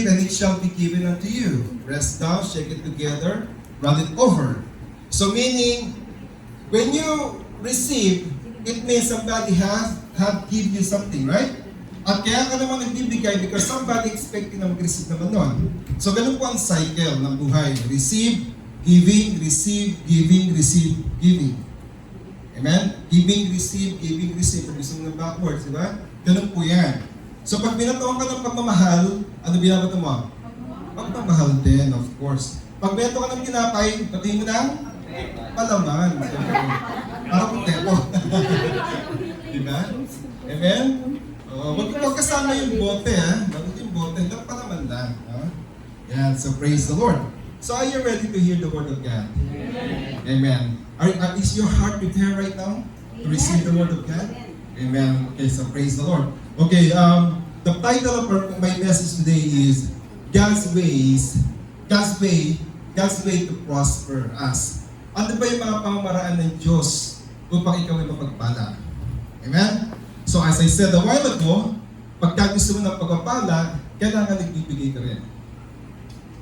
and it shall be given unto you. Press down, shake it together, run it over. So meaning, when you receive, it means somebody have give you something, right? At kaya ka naman nagbibigay because somebody expecting na mag-receive naman nun. So ganun po ang cycle ng buhay. Receive, giving, receive, giving, receive, giving. Amen? Giving, receive, giving, receive. Kung gusto mo na backwards, di ba? Ganun po yan. So pag binatuan ka ng pagmamahal, ano binabato mo? Pagmamahal din, of course. Pag binato ka ng tinapay, batiin mo ng palaman. Parang tepo. Di ba? Amen? Huwag kasama yung bote, ha? Bakit yung bote? Lang palaman lang. Yan, so praise the Lord. So are you ready to hear the word of God? Amen. Is your heart prepared right now to receive the word of God? Amen. Okay, so praise the Lord. Okay, the title of my message today is God's way to prosper us. Ano ba yung mga pamamaraan ng Diyos upang ikaw ay mapagpala? Amen? So as I said a while ago, pagka gusto mo ng pagpapala, kailangan nagbibigay ka rin.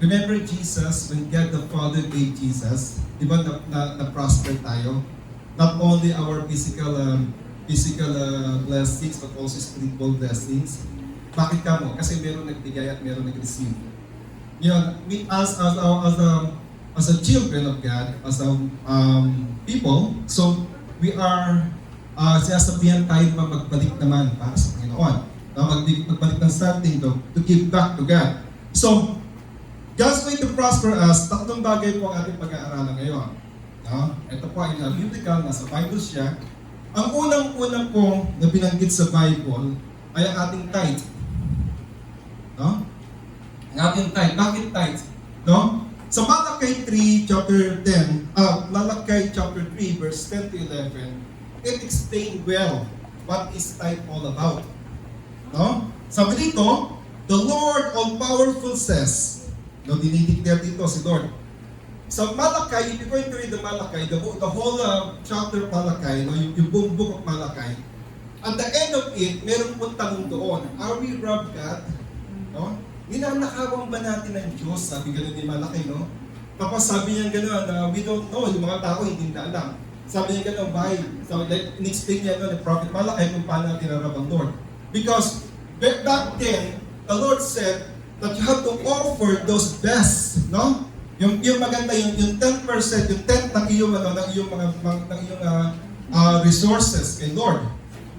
Remember Jesus, when God the Father gave Jesus, di ba na-prosper tayo? Not only our physical blessings, but also spiritual blessings. Bakit ka mo? Kasi meron nagbigay at meron nag-receive. Yun, as a children of God, as a people, so we are sinasabihan tayo na magbalik naman para sa Panginoon. Magbalik ng something to give back to God. So, God's way to prosper us, tatlong bagay po ang ating pag-aaralan ngayon. Ito po ay biblical, nasa Bible siya. Ang unang-unang po na binanggit sa Bible ay ang ating tithe. Ang ating tithe. Bakit tithe? Sa Malakay 3, chapter 3, verse 10 to 11, it explains well what is tithe all about. Sabi dito, the Lord all-powerful says, dinideclare dito si Lord. Sa Malakay, if you're going to read the Malakay, the whole chapter of Malakay, yung buong book of Malakay, at the end of it, meron pong tanong doon, are we robbed God? Ninanakawan ba natin ng Diyos? Sabi gano'n ni Malakay, no? Tapos sabi niya gano'n, we don't know, yung mga tao hindi na alam. Sabi niya gano'n, why? So, in-explain niya the prophet Malakay kung paano natin narap ang Lord. Because back then, the Lord said that you have to offer those best, no? Yung maganda, yung 10%, yung 10 ng iyong resources kay Lord.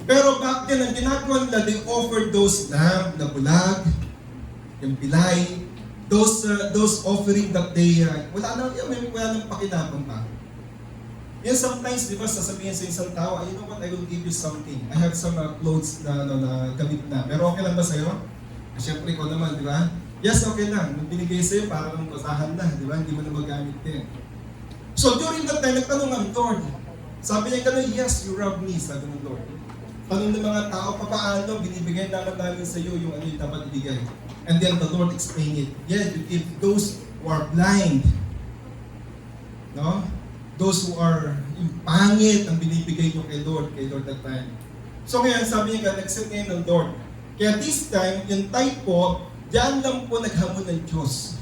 Pero back then, ang ginagawa nila, they offered those lamb na bulag, yung pilay, those offering that they, wala nang pakinabang pa. Yan sometimes, di ba, sasabihin sa isang tao, you know what, I will give you something. I have some clothes na gamit na. Pero okay lang ba sa'yo? Siyempre ko naman, di ba? Yes, okay lang. Nung binigay sa'yo, para nang basahan na, di ba? Hindi mo na magamit din. So during that time, nagtanong ang Lord. Sabi niya gano'n, yes, you robbed me, sabi ng Lord. Tanong ng mga tao, paano, binibigay namin sa'yo yung ano yung dapat ibigay. And then the Lord explained it. Yes, you give those who are blind. No? Those who are pangit ang binibigay nyo kay Lord that time. So ngayon, sabi niya, nag-set ngayon ng Lord. Kaya this time, yung tithe po, diyan lang po naghamon ng Diyos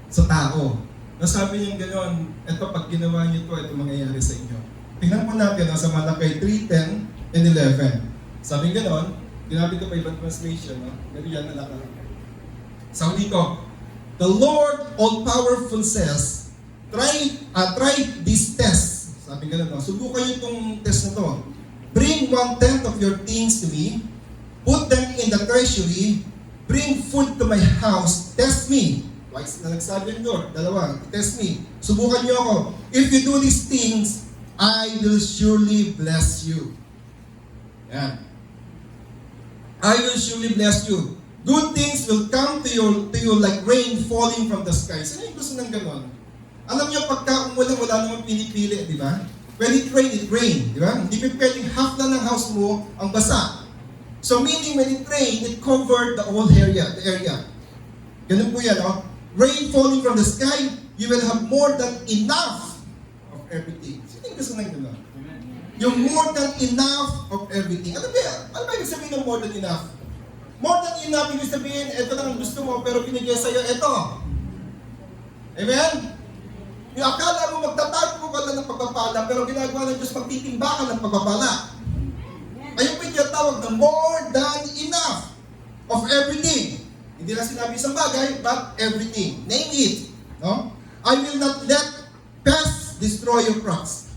sa tao. Nasabi niya gano'n, ito pag ginawa niyo ito mangyayari sa inyo. Tingnan po natin sa Malakay 3:10 and 11. Sabi gano'n, ginamit ko pa ibang translation, no? Pero yan na lang. Sabi dito, the Lord all-powerful says, try this test. Sabi gano'n, no? Subukan niyo itong test na to. Bring 1/10 of your things to me, put them in the treasury, bring food to my house, test me. Twice na nagsabi ng Lord, dalawa, test me. Subukan niyo ako. If you do these things, I will surely bless you. Yan. I will surely bless you. Good things will come to you like rain falling from the sky. Sino yung gusto ng ganon? Alam niyo, pagka umulan, wala namang pinipili, di ba? When it rain, di ba? Hindi pwedeng half na ng house mo ang basa. So meaning when it rained, it covered the whole area, Ganun po yan, no? Rain falling from the sky, you will have more than enough of everything. Sino yung gusto ng gano'n? Yung more than enough of everything. Ano ba ibig sabihin ng more than enough? More than enough, ibig sabihin, ito lang ang gusto mo, pero binigay sa'yo, ito. Amen? Yung akala mo magtatago ka lang ng pagpapala, pero ginagawa ng Diyos magtitimbakan ng pagpapala. Ayun po yung tinatawag na more than enough of everything. Hindi lang sinabi isang bagay, but everything. Name it. No? I will not let pests destroy your crops.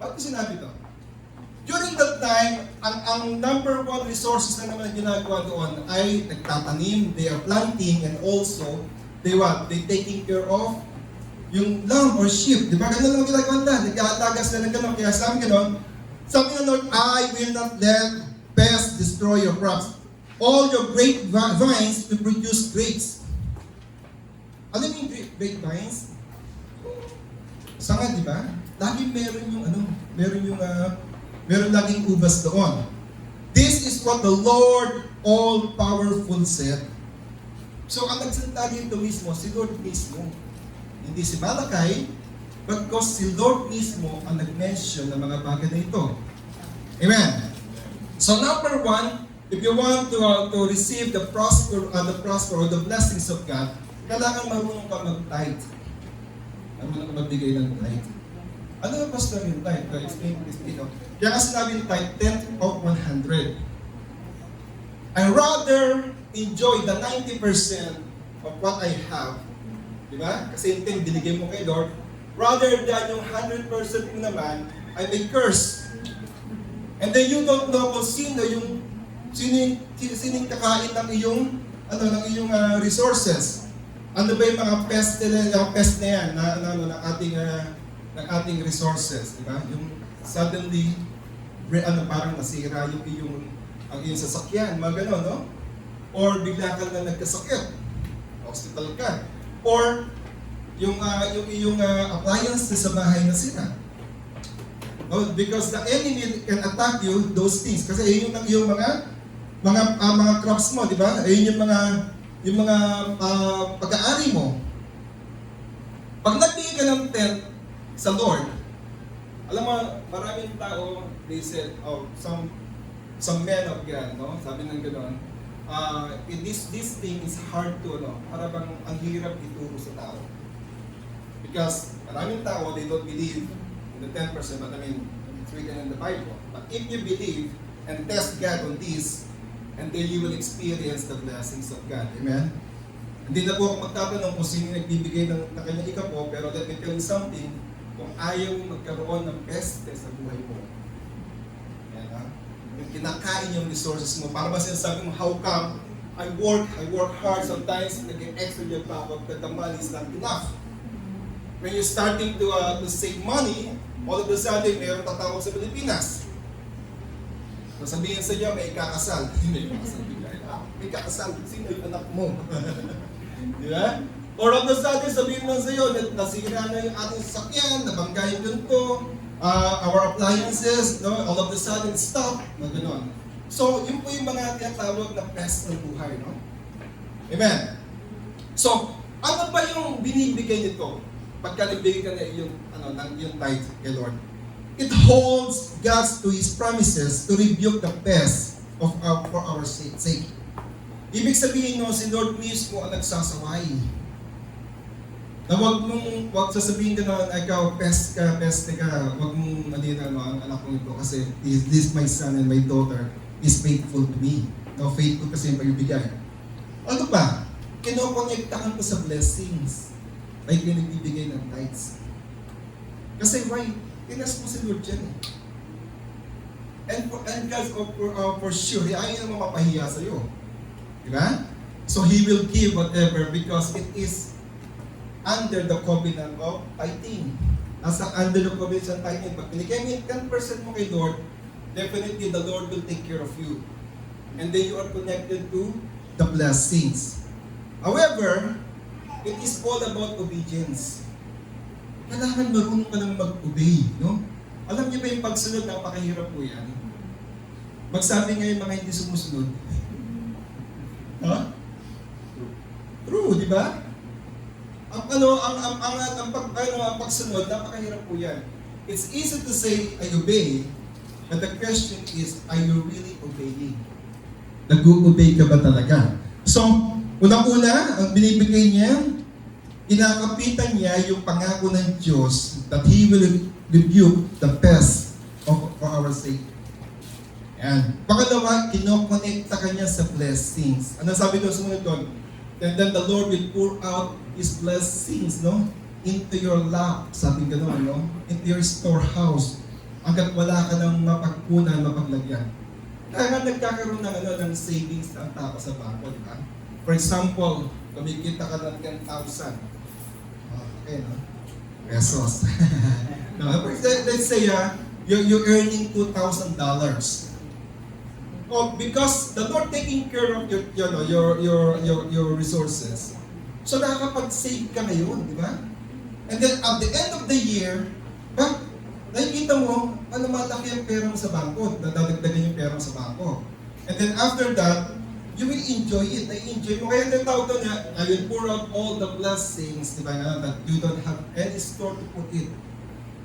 Bakit sinabi ito? During that time, ang number one resources na naman ginagawa doon ay nagtatanim, they are planting, and also, they taking care of yung lamb or sheep. Di ba? Ganun lang ginagawa nila. Nag-aalagas na ng gano'n. Kaya sabi ng Lord, I will not let pests destroy your crops. All your grapevines will produce grapes. Alam mo yung grapevines? Sanga, di ba? Lagi meron laging ubas doon. This is what the Lord all-powerful said. So, ang nagsalita dito mismo, si Lord mismo. Hindi si Malakay, but because si Lord mismo ang nag-mention ng mga bagay na ito. Amen. So, number one, if you want to receive the prosper or the blessings of God, kailangan marunong ka mag-tithe. Marunong ka magbigay ng tithe. Ano ang pastor yung tithe? Explain this dito. Kaya kasi namin tithe, 10th of 100. I rather enjoy the 90% of what I have. Diba? Kasi yung 10 binigay mo kay Lord, rather than yung 100% mo naman ay may curse. And then you don't know kung sino yung kakain ng iyong resources. Ano ba yung mga pest na yan ng ating resources, di ba? Yung suddenly parang nasira ang iyong sasakyan, mga gano'n, no? Or bigla ka na nagkasakit, hospital ka. Or yung iyong appliance sa bahay na sira. No, because the enemy can attack you those things. Kasi yun yung mga crops mo, di ba? Ayun yung mga pag-aari mo. Pag nagbigay ka ng tent sa Lord, alam mo, maraming tao, they said, some men of God, no? Sabi ng gano'n, this thing is hard to, para bang ang hirap ituro sa tao. Because maraming tao, they don't believe in the 10%, but it's written in the Bible. But if you believe and test God on this, and then you will experience the blessings of God. Amen? Hindi na po ako magtatanong kung sino nagbibigay ng kanyang ikapo, pero let me tell you something, kung ayaw magkaroon ng peste sa buhay mo, yan, yung kinakain yung resources mo, para ba sinasabi mo, how come I work hard sometimes, nag-extra job pa ako, but the money is not enough. When you're starting to save money, all of a sudden, mayroong tatawag sa Pilipinas. Sabihin sa iyo, may ikakasal. May kakasal. Sino yung anak mo? Di ba? Or of the sudden, sabihin lang sa iyo, nasira na yung ating sasakyan, nabangga yung ganito, our appliances, no? All of the sudden, stop. Gano'n. So, yun po yung mga tinatawag na pest ng buhay, no? Amen. So, ano ba yung binibigay nito? Pagka nagbigay ka na yung tithe kay Lord? It holds God's to His promises to rebuke the pest for our sake. Ibig sabihin si Lord mismo ang nagsasaway. Na wag sasabihin ka na ikaw, peste ka, wag mong malina ang anak ko ito kasi this my son and my daughter is faithful to me. No, faithful kasi yung pagbibigay. Ano ba? Kinokonektahan ko sa blessings. Like yung nagbibigay ng tithes. Kasi why? Tinas mo si Lord dyan eh. And God, for sure, ayaw niya naman mapahiya sa'yo. Diba? So He will give whatever because it is under the covenant of tithing. Nasa under the covenant of tithing. Pag binigay mo 10% mo kay Lord, definitely the Lord will take care of you. And then you are connected to the blessings. However, it is all about obedience. Kailangan marunong ka lang mag-obey, no? Alam niyo ba yung pagsunod, napakahirap po yan. Magsabi ngayon mga hindi sumusunod. Ha? True, di ba? Ang pagsunod, napakahirap po yan. It's easy to say, I obey, but the question is, are you really obeying? Nag-obey ka ba talaga? So, unang-una, ang binibigay niya, kinakapitan niya yung pangako ng Diyos that He will rebuke the best for our sake. Yan. Pangalawa, kinokonekta ka niya sa blessings. Ano sabi doon sumunod doon? And then the Lord will pour out His blessings, no? Into your lap, sabi gano'n, no? Into your storehouse. Hanggat wala ka ng mapagkunan, mapaglagyan. Kaya nga nagkakaroon ng savings ang tao sa bangko, di ba? For example, kumikita ka ng 10,000. Okay, no? Pesos. No, let's say, you're earning $2,000. Oh, because the Lord taking care of your resources. So nakakapag-save ka ngayon, di ba? And then at the end of the year, nakikita mo, malaki ang pera mo sa bangko, nadadagdagan yung pera mo sa bangko. And then after that, you will enjoy it. Na-enjoy mo. Kaya tinatawag doon niya, I will pour out all the blessings, di ba, that you don't have any store to put it.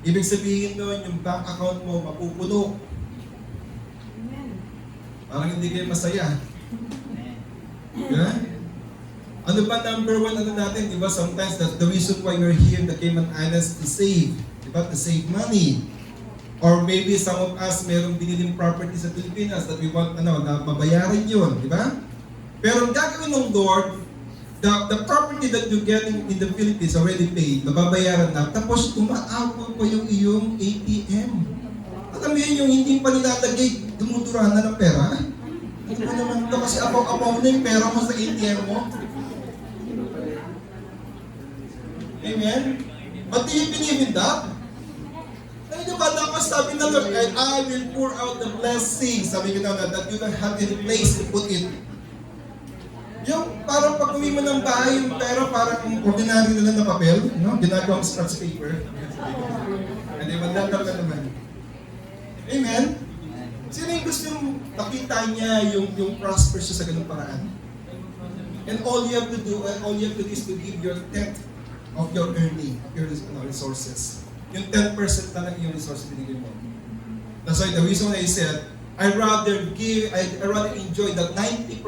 Ibig sabihin doon, yung bank account mo mapupuno. Parang hindi kayo masaya. Yeah? Ano ba number one natin, di ba? Sometimes that's the reason why we're here in the Cayman Islands to save. Di ba? To save money. Or maybe some of us mayroong biniling property sa Pilipinas that we want na mabayaran yun, di ba? Pero ang gagawin ng Lord, the property that you get in the Philippines already paid, mababayaran na, tapos umaabot pa yung iyong ATM. Alam mo yun, yung hindi pa nilalagay, dumudura na ng pera. Hindi mo naman ito kasi apaw-apaw na yung pera mo sa ATM mo. Amen? But do you believe in that? Ano ba dapat sabi ng Lord, and I will pour out the blessings, sabi ko na that you don't have any place to put it. Yung parang pag uwi mo ng bahay, yung pera parang ordinary na lang na papel, no? Ginagawa mo scratch paper. And then magdadal ka naman. Amen? Sino yung gusto yung nakita niya yung prosper siya sa ganung paraan? And all you have to do is to give your 10th of your earning, of your resources. Yung 10% na lang yung resources binigay mo. That's why the reason I said, I rather enjoy the 90%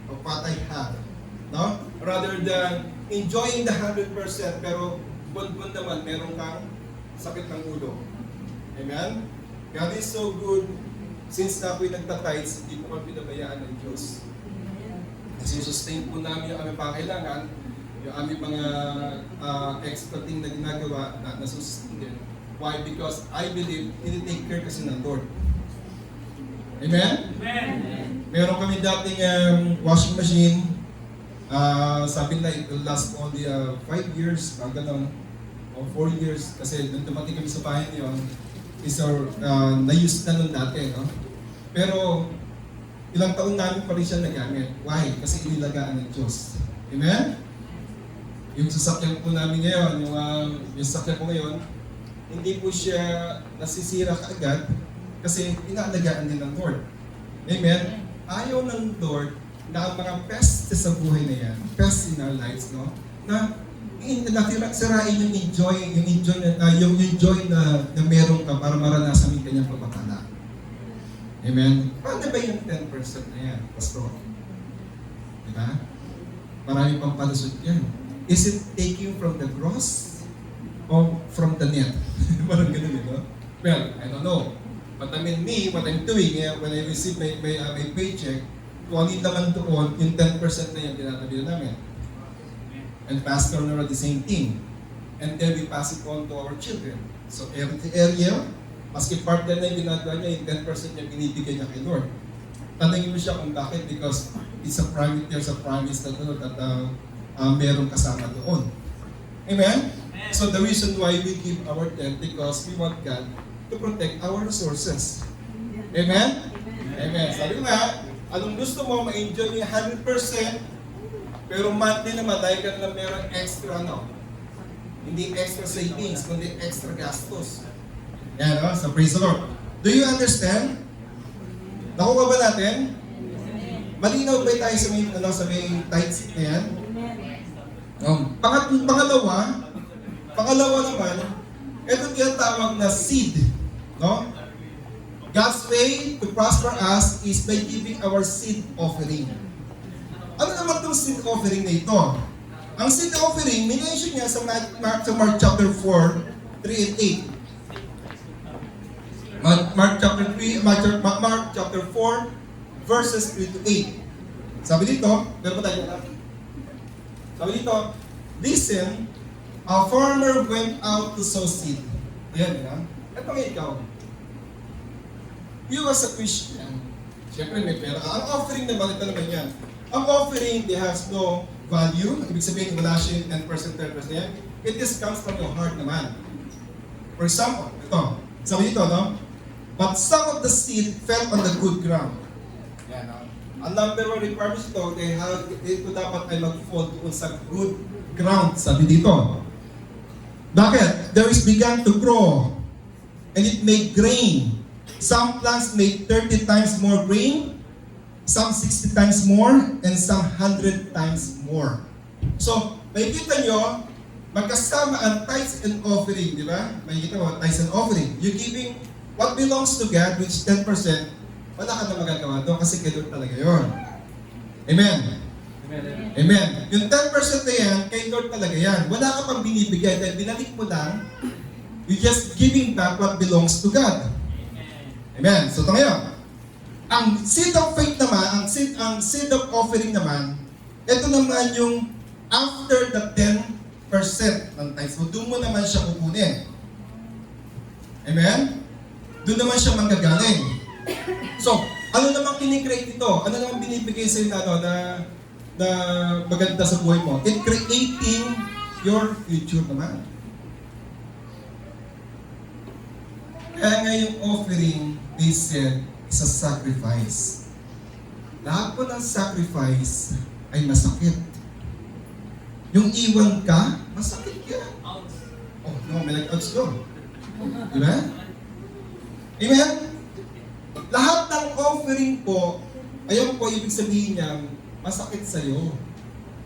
of what I have. No? Rather than enjoying the 100%, pero buwan-buwan naman, meron kang sakit ng ulo. Amen? God is so good. Since na ako'y nagtatides, hindi po kami pinabayaan ng Diyos. Kasi sustain po namin yung aming pangailangan, yung aming mga extra thing na ginagawa na nasusustain. Why? Because I believe, tinitake care kasi ng Lord. Amen? Amen. Meron kami dating washing machine. Sabi na it will last only 5 years, gano'n, o 4 years. Kasi nung dumating kami sa bahay niyon, na-use na nun dati, no? Pero, ilang taon namin pa rin siya nagamit. Why? Kasi inilagaan ng Diyos. Amen? Yung sasakyan po namin ngayon, yung sasakyan ko ngayon, hindi po siya nasisira kaagad kasi inaalagaan din ng Lord. Amen? Ayaw ng Lord na ang mga pests sa buhay na yan, pests in our lives, no? Na sirain yung enjoy na meron ka para maranasan yung kanyang pagpapala. Amen? Paano ba yung 10% na yan, Pastor? Diba? Marami pang palusot yan. Is it taking from the gross or from the net? Parang ganun yun, no? Well, I don't know. But I mean, what I'm doing, when I receive my paycheck, kung ano naman doon, yung 10% na yan, tinatabi na namin. And Pastor Nora, the same thing. And then we pass it on to our children. So every area, maski partner na yung ginagawa niya, yung 10% niya binibigay niya kay Lord. Tanungin mo siya kung bakit, because there's a promise that merong kasama doon. Amen? So the reason why we give our 10, because we want God to protect our resources. Amen? Amen. Sabi ko nga, anong gusto mo, ma-enjoy yung 100%, pero monthly naman, dahil ka na meron extra, no? Hindi extra savings, kundi extra gastos. Yan, no? So praise the Lord. Do you understand? Nakuha ba natin? Malinaw ba tayo sa may tithes na yan? Pangalawa naman, ito tinatawag na seed. No? God's way to prosper us is by giving our seed offering. Ano naman itong seed offering na ito? Ang seed offering, minention niya sa Mark chapter 4, 3 and 8. Mark chapter 4, verses 3 to 8. Sabi dito, meron pa tayo. Sabi dito, listen, a farmer went out to sow seed. Ayan, ha? Ito nga ikaw. You as a Christian, siyempre may pera. Ang offering naman, ito naman yan. Ang offering, it has no value. Ibig sabihin, wala siya 10%, 10% yan. It just comes from your heart naman. For example, ito. Sabi dito, no? But some of the seed fell on the good ground. Yan, no? Ang number one requirements ito, ito dapat ay mag-fall doon sa good ground. Sabi dito. Bakit? There is began to grow, and it made grain. Some plants made 30 times more grain, some 60 times more, and some 100 times more. So, makikita nyo, magkasama ang tithes and offering, di ba? Makikita mo, tithes and offering. You're giving what belongs to God, which 10%, wala ka na magagawa doon kasi kay Lord talaga yun. Amen? Amen. Yung 10% na yan, kay Lord talaga yan. Wala ka pang binibigay dahil binalik mo lang, you're just giving back what belongs to God. Amen. So ito ngayon, ang seed of faith naman, ang seed of offering naman, ito naman yung after the 10% ng tithes mo, doon mo naman siya kukunin. Amen? Doon naman siya manggagaling. So, ano naman kinikreate ito? Ano naman binibigay sa inyo na maganda sa buhay mo? It creating your future naman. Kaya nga yung offering, they said, is a sacrifice. Lahat po ng sacrifice ay masakit. Yung iwan ka, masakit yan. Oh, no, may nag-outs doon. Diba? Amen? Lahat ng offering po, ayun po, ibig sabihin niya, masakit sa'yo.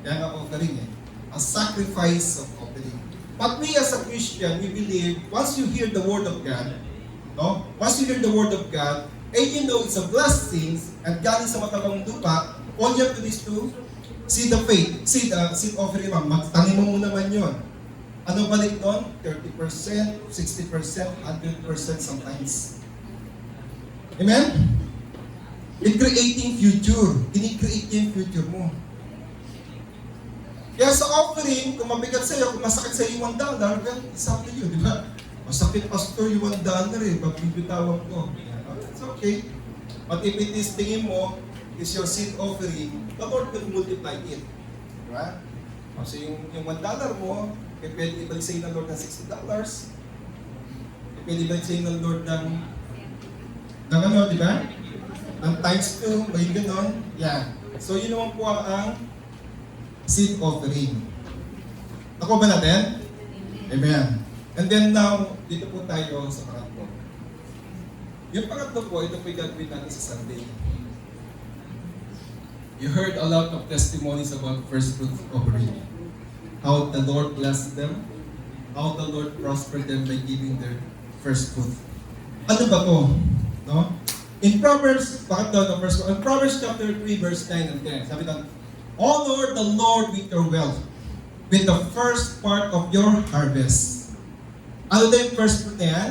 Kaya nga offering eh. A sacrifice of offering. But we as a Christian, we believe, once you hear the Word of God, no? Once you hear the Word of God, and you know it's a blessing, and galing sa matabang lupa, all you have to do is to seed the faith, seed offering, magtanim mo naman yun. Ano balik doon? 30%, 60%, 100% sometimes. Amen? In creating future, ini-create yung future mo. Kaya sa offering, kung mabigat sa'yo, kung masakit sa'yo $1, well, it's up to you, di ba? Masakit, pastor, yung $1 eh, pagbibitawan ko. It's okay. But if it is tingin mo, is your seed offering, the Lord will multiply it. Diba? So yung $1 mo, pwede ibalik sa'yo ng Lord ng $60. Pwede ibalik sa'yo ng Lord ng ano, di ba? Ng times 2, may ganon. Yeah. So yun naman po ang seed offering. Nakuha ba natin? Amen. And then now, dito po tayo sa pangatlo. Yung pangatlo po, ito po yung gagawin natin sa Sunday. You heard a lot of testimonies about first fruit offering. How the Lord blessed them, how the Lord prospered them by giving their first fruit. Ano ba to? No? In Proverbs, in Proverbs chapter 3, verse 9 and 10, sabi doon, honor the Lord with your wealth, with the first part of your harvest. Ano daw yung first fruit na yan?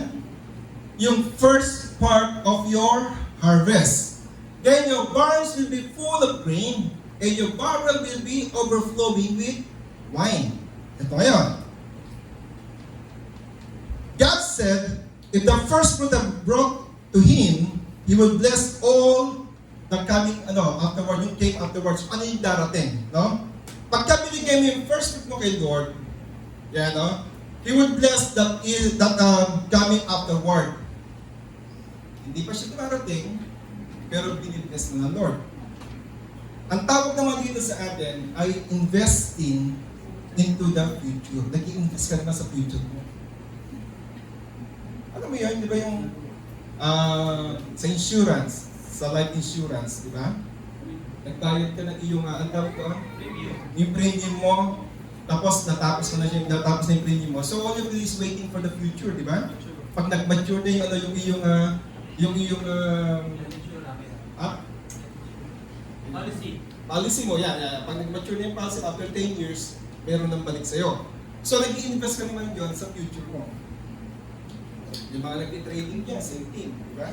Yung first part of your harvest. Then your barns will be full of grain, and your barrel will be overflowing with wine. Ito ngayon. God said, if the first fruit are brought to Him, He will bless all the coming, afterward, yung came afterwards. Ano yung darating, no? Pagka binigay mo yung first fruit mo kay Lord, yan, no? He will bless that coming afterward. Hindi pa siya darating, pero binibless na ng Lord. Ang tawag naman dito sa atin ay investing into the future. Nag-i-invest ka naman sa future mo. Alam mo yun, di ba yung sa insurance, sa life insurance, di ba? Nagbayad ka ng iyong, ang tawag ko, yung premium mo, tapos natapos na yung premium mo. So all you do is waiting for the future, di ba? Pag nag-mature na yung iyong Yung iyong policy mo, yan. Pag nag-mature na yung policy, after 10 years, meron nang balik sa'yo. So, nag-i-invest ka naman yun sa future mo. Yung mga nag-trading dyan, same thing, di ba?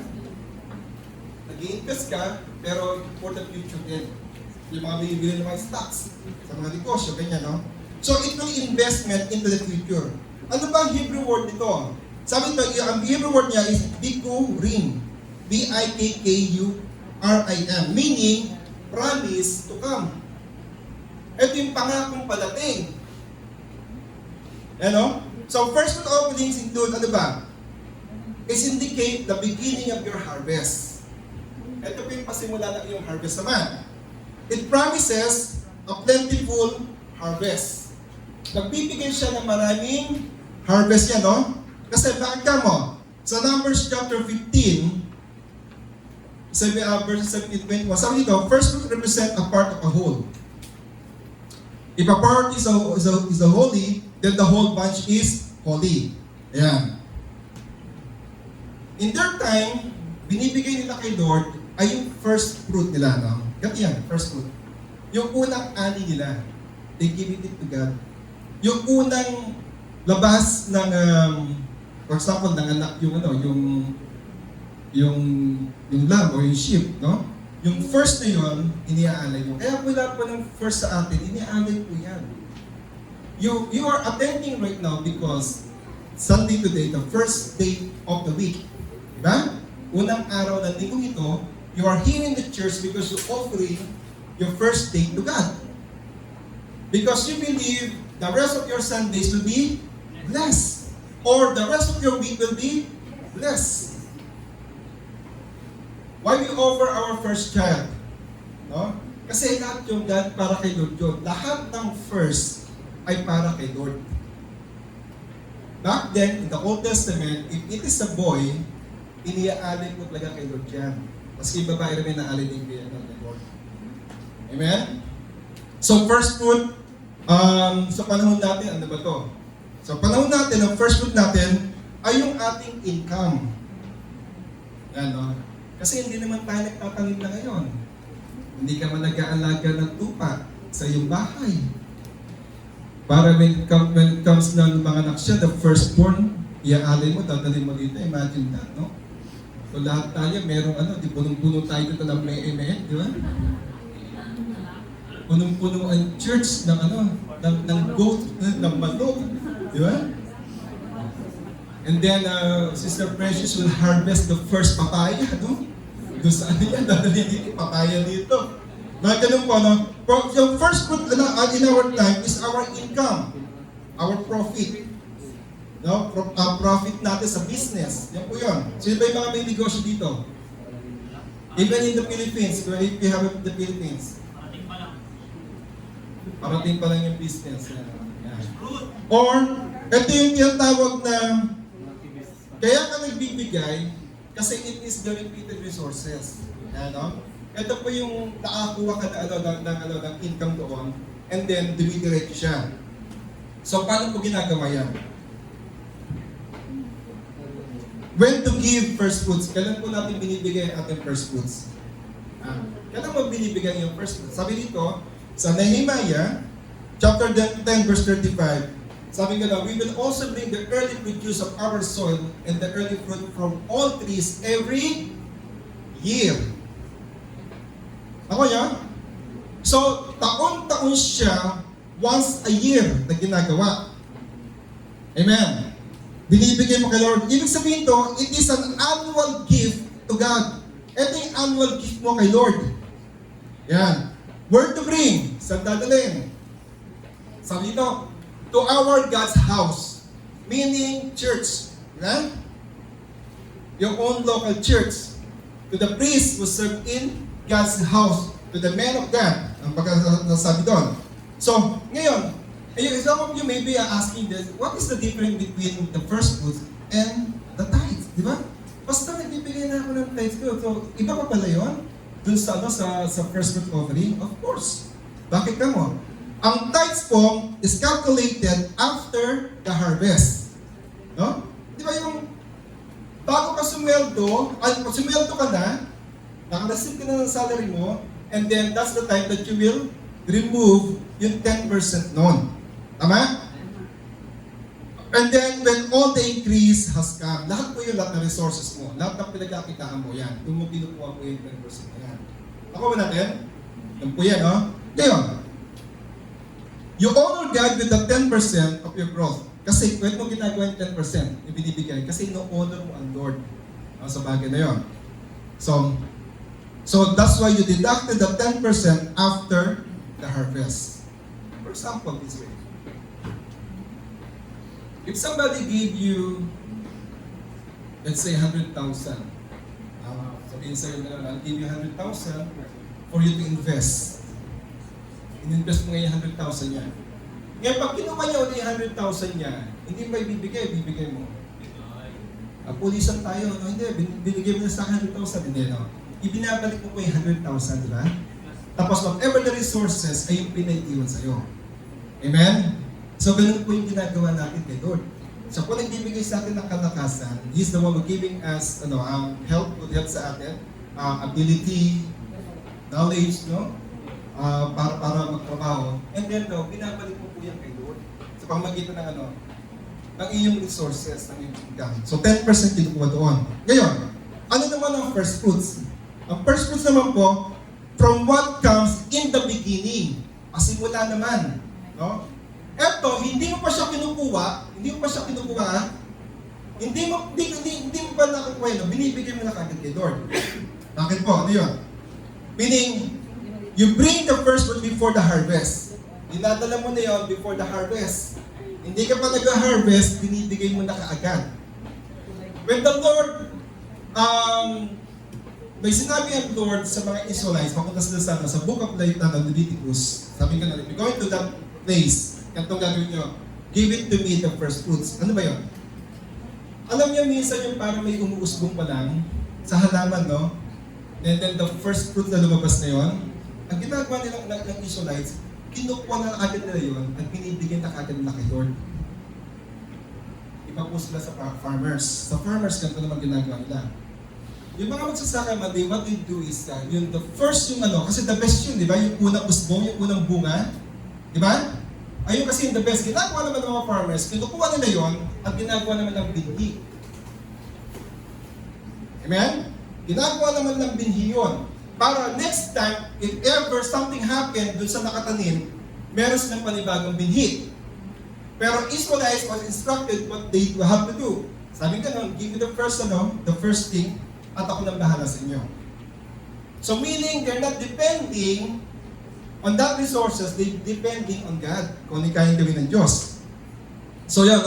Nag-i-invest ka, pero for the future din. Yung mga bibili ng mga stocks sa mga negosyo, ganyan, no? So, ito yung investment into the future. Ano ba ang Hebrew word nito? Sabi ito, ang Hebrew word niya is Bikurim. B-I-K-K-U-R-I-M. Meaning, promise to come. Ito yung pangakong padating. Ano? So, first fruit offerings include, ano ba? Is indicate the beginning of your harvest. Ito po yung pasimula ng iyong harvest naman. It promises a plentiful harvest. Nagbibigay siya ng maraming harvest yan, no? Kasi bakit ka mo? Sa Numbers chapter 15, verses 17-21, sabi dito, first fruit represent a part of a whole. If a part is a holy, then the whole bunch is holy. Ayan. In their time, binibigay nila kay Lord ay yung first fruit nila, no? Ganito yan, first fruit. Yung unang ani nila, they give it to God. Yung unang labas ng, for example, ng anak yung lamb o yung sheep, no? Yung first na yun, iniaalay mo. Kaya wala pa ng first sa atin, iniaalay po yan. You are attending right now because Sunday today, the first day of the week. Diba? Unang araw ng linggo ito, you are here in the church because you're offering your first day to God. Because you believe the rest of your Sundays will be blessed. Or the rest of your week will be blessed. Why we offer our first child? No? Kasi lahat yung God para kay Lord yun. Lahat ng first ay para kay Lord. Back then, in the Old Testament, if it is a boy, iniaalin mo talaga kay Lord yan. Maski babae rin naalin din kay Lord. Amen? So first fruit, sa panahon natin, ano ba to? Sa panahon natin, ang first fruit natin ay yung ating income. Yan, no? Kasi hindi naman tayo nagtatanim na ngayon. Hindi ka man nag-aalaga ng tupa sa iyong bahay. Para when it comes na mga anak siya, the firstborn, iaalay mo, dadalhin mo dito. Imagine that, no? So lahat tayo, merong di punong-puno tayo dito ng may-emet, di ba? Punong-puno ang church ng ng goat, ng manok, di ba? And then, Sister Precious will harvest the first papaya, no? Doon sa yan, dadalhin dito, papaya dito. Na ganun po, no? Yung first fruit in our time is our income, our profit. No? Profit natin sa business. Yan po yun. Sino ba yung mga may negosyo dito? Even in the Philippines, if you have in the Philippines. Parating pa lang yung business. Yan. Or, ito yung tinatawag na kaya ka nagbibigay kasi it is the repeated resources. Yan, no? Ito po yung nakakuha ka ng income doon and then dumidiretso siya. So, paano po ginagawa yan? When to give first fruits? Kailan po natin binibigay ang ating first fruits? Kailan mo binibigay yung first fruits? Sabi dito, sa Nehemiah, chapter 10, verse 35, sabi nga, we will also bring the early produce of our soil and the early fruit from all trees every year. Ako yan? So, taon-taon siya, once a year na ginagawa. Amen. Binibigay mo kay Lord. Ibig sabihin to, it is an annual gift to God. Ito yung annual gift mo kay Lord. Yan. Where to bring? Saan dadalhin? Sabi dito, to our God's house. Meaning, church. Yan? Your own local church. To the priests who serve in God's house. To the men of God. Ang pagkasasabi doon. So, ngayon, some of you may be asking this, what is the difference between the first fruits and the tithes? Di ba? Basta nagbibigay na ako ng tithes ko. So, iba pa pala yun? Dun sa first fruit offering? Of course. Bakit ka mo? Ang tithes po is calculated after the harvest. No? Di ba yung bago ka sumweldo, pag sumweldo ka na, naka-receive ka na ng salary mo, and then that's the time that you will remove yung 10% noon. Tama? And then, when all the increase has come, lahat po yung lahat ng resources mo, lahat ng pinagkakitaan mo yan, doon mo pinukuha po yung 10% na yan. Ako ba natin? Yan po yan, no? Ngayon, you honor God with the 10% of your growth. Kasi, pwede mo ginagawa yung 10%, ibinibigay, kasi no-honor mo ang Lord sa bagay na yun. So that's why you deducted the 10% after the harvest. For example, this way. If somebody gave you, let's say 100,000, sabihin sa'yo na, I'll give you 100,000 for you to invest. In-invest mo ngayon 100,000 niya. Ngayon, pag kinuha niya ulit yung 100,000 niya, hindi ba bibigay mo. Pulisan tayo, no? Hindi, binigay mo na sa 100,000, hindi, no? Ibinabalik mo po yung 100,000, di ba? Tapos whatever the resources ay yung pinag-iwan sa'yo. Amen? So, ganun po yung ginagawa natin kay Lord. So, kung nagbibigay sa atin ng kalakasan, He's the one who giving us help, good help sa atin, ability, knowledge, no? Para magtrabaho. And then, binabalik mo po yan kay Lord. Sa pamagitan ng ng iyong resources, ng iyong income. So, 10% kinukuha doon. Ngayon, ano naman ang first fruits? Ang first fruits naman po, from what comes in the beginning. Pasimula naman. No? Eto, hindi mo pa siya kinukuha, hindi mo pa nakukuha, no? Binibigay mo na kagad kay Lord. Bakit po? Ano yun? Meaning, you bring the first fruit before the harvest. Dinadala mo na yun before the harvest. Hindi ka pa nag-harvest, binibigay mo na kaagad. When the Lord, may sinabi ang Lord sa mga Israelites, papunta sila sa book of Leviticus, sabi ka na rin, going to that place, itong gagawin nyo, give it to me the first fruits. Ano ba yun? Alam niyo minsan yung parang may umuusbong pa lang sa halaman, no? And then the first fruit na lumabas na yun, ang ginagawa nilang ng Israelites, kinukuha na agad nila yun at binibigyan na agad nila kay Lord. Iba po sila sa farmers. Sa farmers, ganito naman ginagawa nila. Yung mga magsasaka man, what they do is, yung the first kasi the best yun, di ba? Yung unang usbong, yung unang bunga, di ba? Ayun kasi yung the best. Ginagawa naman ng mga farmers, kinukuha nila yon at ginagawa naman ng binhi. Amen? Ginagawa naman ng binhi yun. Para next time, if ever something happened dun sa nakatanim, meron silang panibagong binhi. Pero Israelites was instructed what they have to do. Sabi ka nun, give me the first thing, at ako nang bahala sa inyo. So meaning, they're not depending on that resources, they depending on God, kung ano kayang gawin ng Diyos. So yan,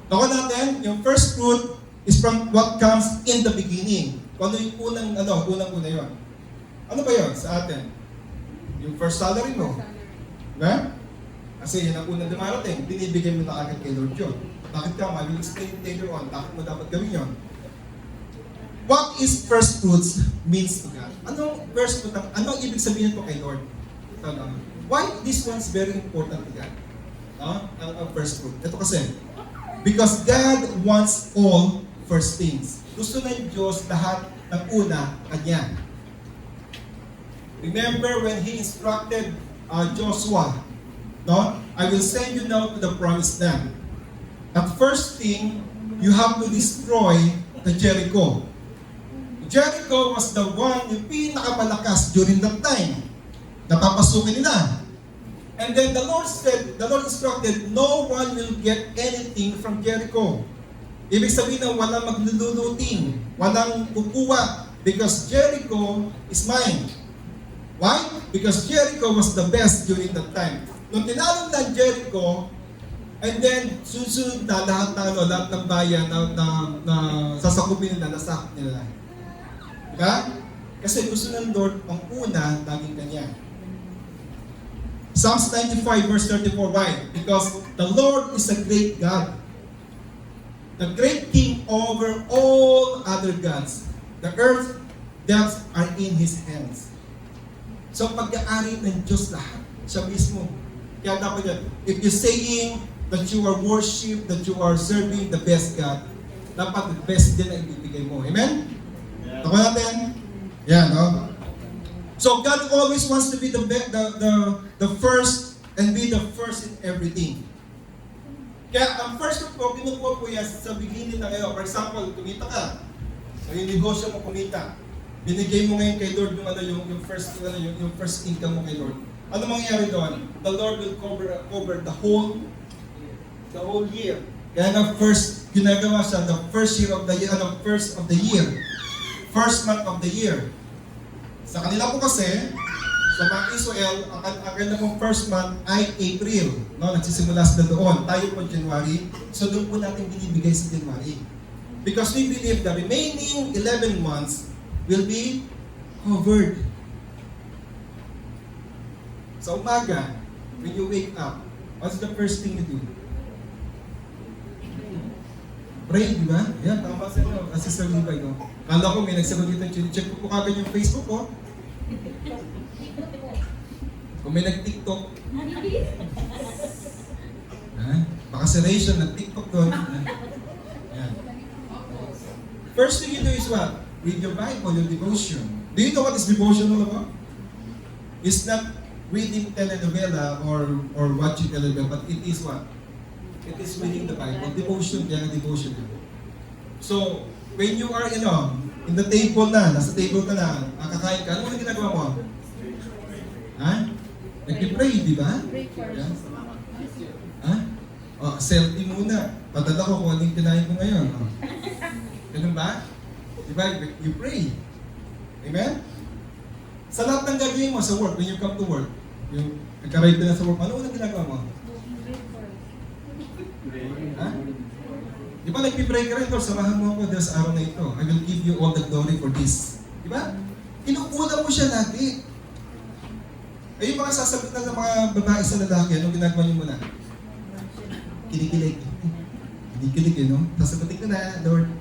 Nakuha natin, yung first fruit is from what comes in the beginning. Kung ano yung unang-una yun. Ano ba yun sa atin? Yung first salary mo. Diba? Kasi yan ang unang dumarating, binibigay mo na agad kay Lord yun. Bakit ka? I will explain later on, bakit mo dapat gawin yun. What is first fruits means to God? Anong first fruit? Anong ibig sabihin po kay Lord? Why this one's very important to God? Ang first fruit. Ito kasi, because God wants all first things. Gusto ng Diyos lahat ng una Kanya. Remember when He instructed Joshua, I will send you now to the promised land. At first thing, you have to destroy the Jericho. Jericho was the one yung pinakamalakas during that time. Napapasukin nila. And then the Lord instructed, no one will get anything from Jericho. Ibig sabihin na walang magluluting, walang kukuha, because Jericho is mine. Why? Because Jericho was the best during that time. Nung tinalo na Jericho, and then susunod na lahat ng bayan na sasakupin nila, nasakop nila. Diba? Kasi gusto ng Lord, ang una, laging Kanya. Psalms 95 verse 34, why? Because the Lord is a great God. The great King over all other gods. The earth, depths are in His hands. So pag-aari ng Diyos lahat, siya mismo. Kaya dapat yan, if you're saying that you are worship, that you are serving the best God, dapat the best din ang ibibigay mo. Amen? Tako natin? Yan, no? So God always wants to be the first and be the first in everything. Kaya ang first ko, kinukuha ko yan sa beginning na kayo. For example, kumita ka. So yung negosyo mo kumita. Binigay mo ngayon kay Lord yung first income mo kay Lord. Ano mangyayari doon? The Lord will cover the whole year. Kaya nga first ginagawa siya the first year of the year, first month of the year. Sa kanila po kasi, sa mga Israel, ang kanilang first month ay April. No? Nagsisimula sila doon. Tayo po January. So doon po natin binibigay sa January. Because we believe the remaining 11 months will be covered. Sa umaga, when you wake up, what's the first thing you do? Pray, di ba? Yan, tama sa inyo. Sister Levi, no? Kala ko may nagsagot dito. Check ko po kagad yung Facebook, oh. Kung may nag-TikTok. Baka si Rachel nag-TikTok doon. Yan. First thing you do is what? Read your Bible, your devotion. Do you know what is devotion all about? It's not reading telenovela or watching telenovela, but it is what? It is reading the Bible. Devotion, kaya devotion. So, when you are, in the table na, nasa table ka na, kakain ka, ano ang ginagawa mo? Ha? Nag-pray, di ba? Yeah. Ha? Selfie muna. Padala ko kung anong kinain ko ngayon. Ganun ba? Di ba? You pray. Amen? Sa lahat ng gagawin mo sa work, when you come to work, yung nagka-ride na sa work, ano unang ginagawa mo? Ha? Di ba nagpipray ka rin, Lord, samahan mo ako dahil sa araw na ito. I will give you all the glory for this. Di ba? Kinukuha mo siya lagi. Ay yung mga sasabitan ng mga babae sa lalaki, anong ginagawa niyo muna? Kinikilig. Kinikilig, sasagutin ko na, Lord.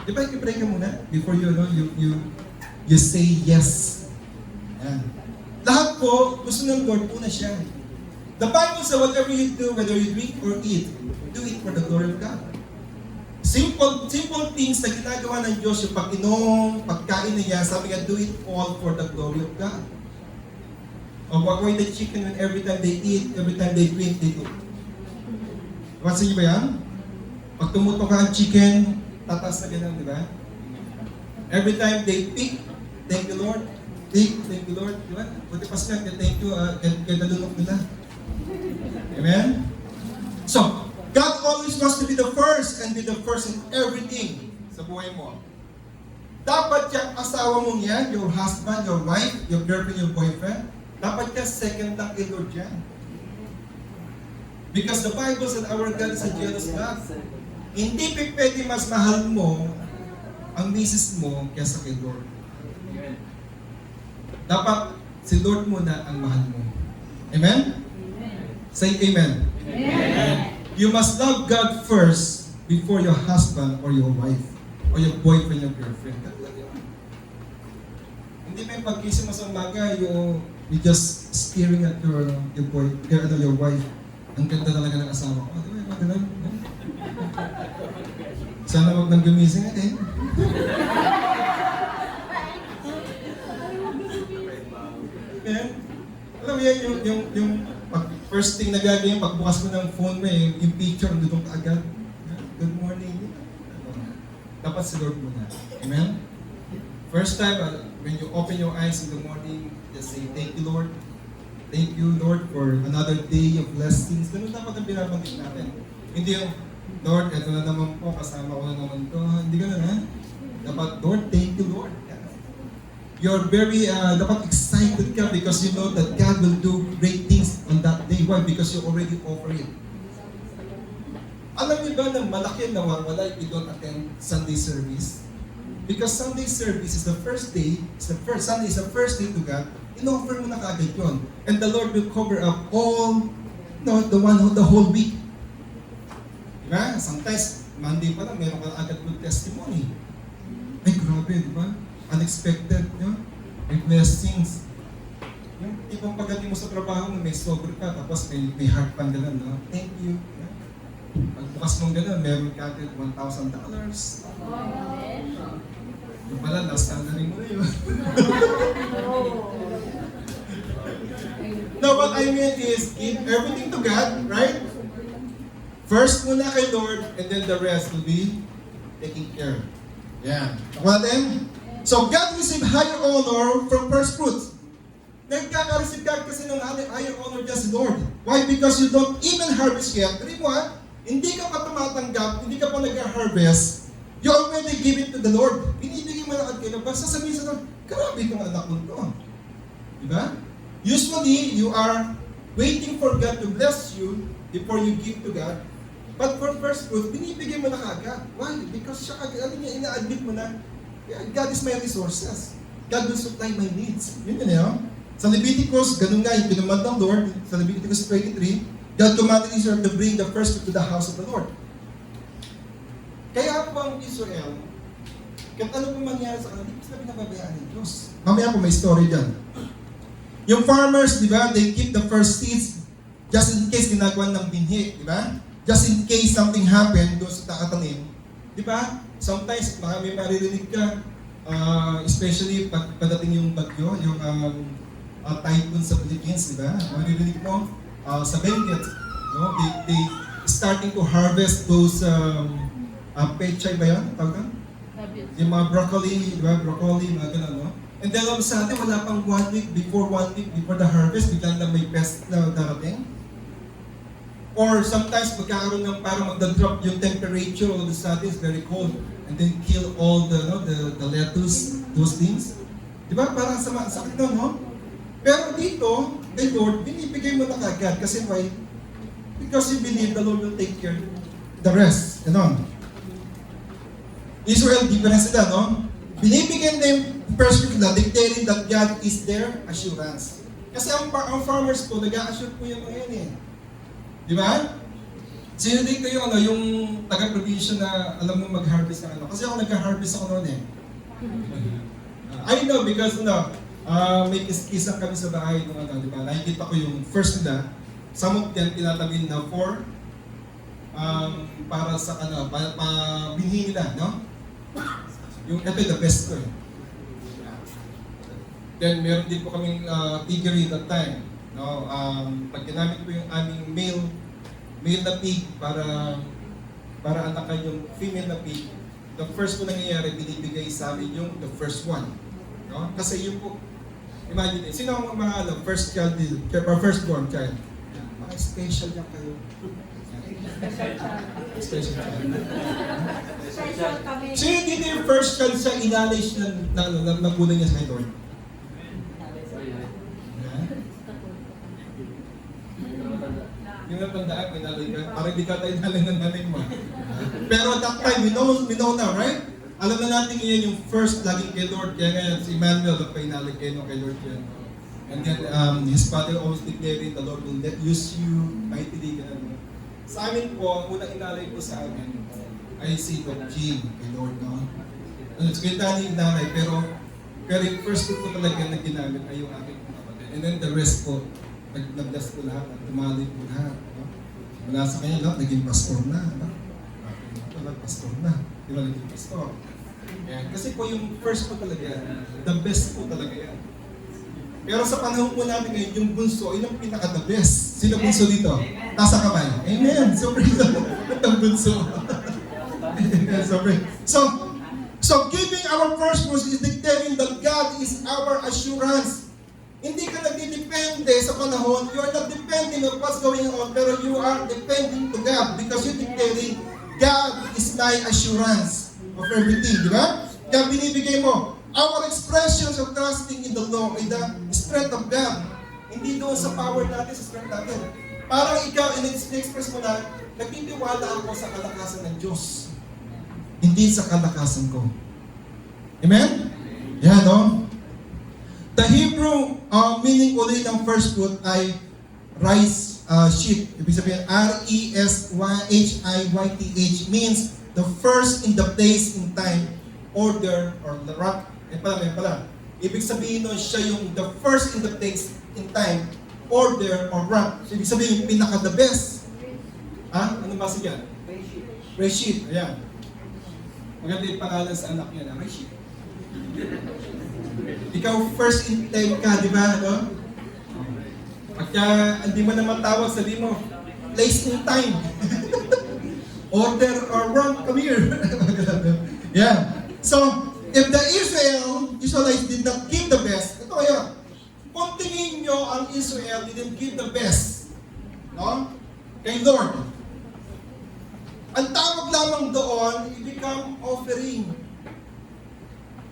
Di ba nagpipray ka muna? Before you say yes. Ayan. Lahat po, gusto ng Lord, una siya. The Bible says, whatever you do, whether you drink or eat, do it for the glory of God. Simple things na ginagawa ng Diyos, yung pag-inom, pagkain niya, sabi nga, do it all for the glory of God. O why the chicken when every time they eat, every time they drink, they do. Pansin niyo ba yan? Pag tumutok ka ang chicken, tatas na ganun, di ba? Every time they pick, thank you Lord. Thank you Lord. Di ba? Buti pas nga, thank you, kaya nalunok nila. Amen? So, God always wants to be the first and be the first in everything sa buhay mo. Dapat yung asawa mong yan, your husband, your wife, your girlfriend, your boyfriend, dapat ka second lang kay Lord yan. Because the Bible said our God is a jealous God. Hindi pwede mas mahal mo ang misis mo kaysa kay Lord. Dapat si Lord muna ang mahal mo. Amen? Say amen. Amen. You must love God first before your husband or your wife or your boyfriend, your girlfriend. Hindi may pagkising mo sa umaga, you just staring at your wife. Ang ganda talaga ng asawa ko. Di ba? Ganun. Sana wag nang gumising natin. Amen? Alam mo yan, yung first thing na gagawin, pagbukas mo ng phone mo, yung picture, doon ka agad. Good morning. Dapat si Lord muna. Amen? First time, when you open your eyes in the morning, just say, thank you Lord. Thank you Lord for another day of blessings. Ganun dapat ang binabanggit natin. Hindi yung, Lord, eto na naman po, kasama ko na naman to. Hindi ganun, ha? Dapat, Lord, thank you Lord. You're very, dapat excited ka because you know that God will do great things on that day. Why? Because you already offer it. Alam niyo ba na malaki na nawawala if you don't attend Sunday service? Because Sunday service is the first day, Sunday is the first day to God, in-offer mo na kaagad yun. And the Lord will cover up all, the whole week. Diba? Sometimes, Monday pa lang, meron ka agad good testimony. Ay, grabe, diba? Unexpected, may blessings. Yung ibang pagdating mo sa trabaho, may sober ka, tapos may heart pan ganun, no? Thank you. Pagbukas mong gano'n, meron ka agad $1,000. Yung pala, last na rin mo na yun. No, what I mean is, give everything to God, right? First muna kay Lord, and then the rest will be taken care of. Yeah. Nakuha din? So, God received higher honor from first fruits. Nagkaka-receive God kasi ng higher honor dyan si Lord. Why? Because you don't even harvest yet. Pero what? Hindi ka pa tumatanggap, hindi ka pa nag-harvest, you already give it to the Lord. Binibigay mo na agad kayo. Sasabihin sa Lord, grabe itong anak ko to. Diba? Usually, you are waiting for God to bless you before you give to God. But for first fruit, binibigay mo na kaagad. Why? Because siya agad, ina-admit mo na, God is my resources. God will supply my needs. Yun yun, no? Sa Leviticus, ganun nga, yung pinamad ng Lord, sa Leviticus 23, God commanded Israel to bring the first fruit to the house of the Lord. Kaya po ang Israel, kahit ano po mangyari sa kanila, hindi sila pinababayaan ng Diyos. Mamaya po may story dyan. Yung farmers, di ba, they keep the first seeds just in case ginagawa ng binhi, di ba? Just in case something happened doon sa nakatanim. Di ba? Sometimes, may maririnig ka, especially pag padating yung bagyo, yung typhoon sa Philippines, di ba? Maririnig mo, sa Benguet, no? They starting to harvest those pechay ba yan? Tawag? Yung mga broccoli, di ba? Broccoli, mga gano'n, no? And then all of a sudden, wala pang 1 week before the harvest, biglang na may pest na darating. Or sometimes magkakaroon ng parang magda-drop yung temperature, all of a sudden it's very cold, and then kill all the lettuce, those things. Di ba? Parang sakit na, no? Pero dito, kay Lord, binibigay mo na kagad. Kasi why? Because you believe the Lord will take care the rest. Ganon. Israel, different sila, no? Binibigyan na yung perspective na declaring that God is their assurance. Kasi ang farmers po, nag-a-assure po yung mga yan eh. Di ba? Sino dito yung, yung taga-provision na alam mo mag-harvest ng ano? Kasi ako nag-harvest ako noon eh. I know because may kiskisang kami sa bahay nung di ba? Nakikita ko yung first nila, some of them tinatawin na for para sa binhi nila, no? Yung ito the best ko eh. Then meron din po kaming piggery that time. No, pag ginamit ko yung aming male na pig para atakan yung female na pig, the first po nangyayari, binibigay sa amin yung the first one. No? Kasi yun po, imagine, sino ang mga first child, firstborn child? Mga special yan kayo. Special child. Sino dito yung first child sa inalay siya na nagulang niya sa Lord? Yung natandaan, pinalay ka. Parang di ka tayo inalay ng nanay mo. Pero at that time, we know now, right? Alam na natin yan yung first laging kay Lord. Kaya ngayon, si Emmanuel, nagpainalay kayo kay Lord yan. And then, his father always declaring, the Lord will use you mightily. Sa amin po, ang unang inalay po sa amin, ay si Doc Jim, kay Lord, no? Kita ni nanay, pero yung first ko talaga na ginamit ay yung aking kapatid. And then the rest po, nagdas ko lahat, tumalip ko lahat. No? Mula sa kanya lahat, naging pastor na. No? Pastor na. Di ba naging pastor? Yan. Kasi po yung first po talaga, the best po talaga yan. Pero sa panahon po natin ngayon, yung bunso, yun ang pinaka-the best. Sino bunso dito? Taas ang kamay. Amen. So, praise the Lord. Ang bunso. Amen. So, giving our first fruits is declaring that God is our assurance. Hindi ka nagdidepende sa panahon. You are not depending on what's going on, pero you are depending to God because you're declaring God is my assurance of everything, di ba? Kaya binibigay mo, our expressions of trusting in the Lord, in the strength of God. Hindi doon sa power natin, sa strength natin. Parang ikaw, in-express mo na, nagtitiwala ako sa kalakasan ng Diyos. Hindi sa kalakasan ko. Amen? Yan, no? The Hebrew meaning ulit ng first fruit ay rice sheep. Ibig sabihin, R-E-S-Y-H-I-Y-T-H means the first in the place, in time, order, or the rank. May pala. Ibig sabihin nun, siya yung the first in the place, in time, order, or rank. So, ibig sabihin, yung pinaka-the best. Ano Anong basa niya? Reshit. Ayan. Maganda yung pangalan sa anak niya na Reshit. Ikaw first in time ka, di ba? No? Pagka hindi mo na matawag, sabi mo, place in time. Order or wrong, come here. Yeah. So, if the Israelites did not give the best, ito ngayon, kung tingin nyo ang Israel didn't give the best, no? Kay Lord, ang tawag lamang doon, i-become offering.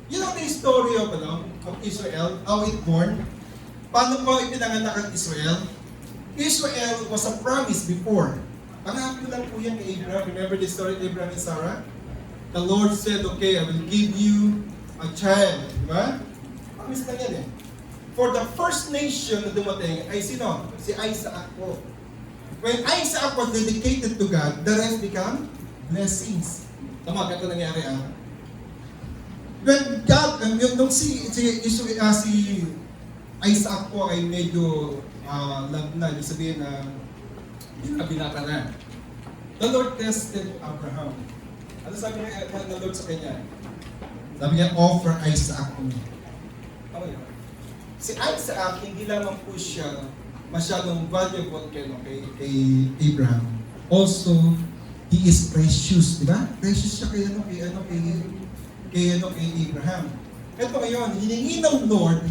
Yun ang story of Israel, how it born. Paano po ipinanganak ang Israel? Israel was a promise before. Pangako lang po yan kay Abraham. Remember the story of Abraham and Sarah? The Lord said, okay, I will give you a child. Diba? Promise lang yan eh. For the first nation na dumating ay sino? Si Isaac po. When Isaac was dedicated to God, the rest become blessings. Tama, ganito nangyari When God, nung si Isaac po ay medyo love na, ibig sabihin na binata na. The Lord tested Abraham. Ano sabi ng Lord sa kanya? Sabi niya, offer Isaac to me. Tama yun. Si Isaac, hindi lamang po siya masyadong valuable kay Abraham. Also, he is precious, di ba? Precious siya kay Abraham. Ito ngayon, hiningi ng Lord